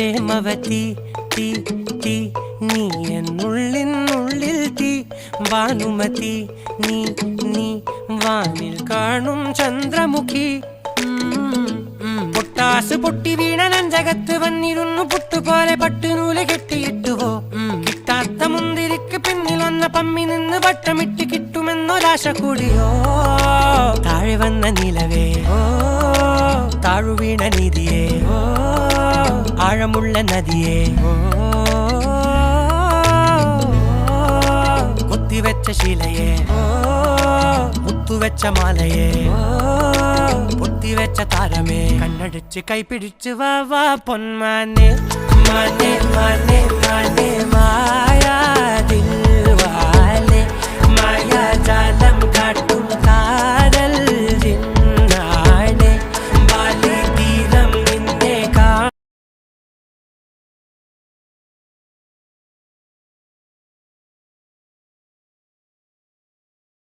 പ്രേമവതി തീ തീ നീ എന്നുള്ളിൽ തീ ഭാനുമതി നീ നീ വാനിൽ കാണും ചന്ദ്രമുഖി പൊട്ടാസ് പൊട്ടി വീണ നെഞ്ചകത്ത് വന്നിരുന്നു പുട്ടുപോലെ പട്ടുനൂല് കെട്ടിയിട്ടുവോ കിട്ടാത്ത മുന്തിരിക്ക് പിന്നിൽ വന്ന പമ്മി നിന്ന് വട്ടമിട്ട് കിട്ടുമെന്നൊരാശ കൂടിയോ താഴെ വന്ന നിലവേ താഴു വീണ നിധിയേ ആഴമുള്ള നദിയേ കൊത്തിവെച്ച ശിലയേ മുത്തുവെച്ച മാലയേ പൊത്തിവെച്ച താരമേ കണ്ണടിച്ച് കൈപിടിച്ച് വാ വാ പൊന്മാനെ മാനെ മാനെ മാനെ മായാ ദിൽവാലെ മായാ ജാലം കാട്ടി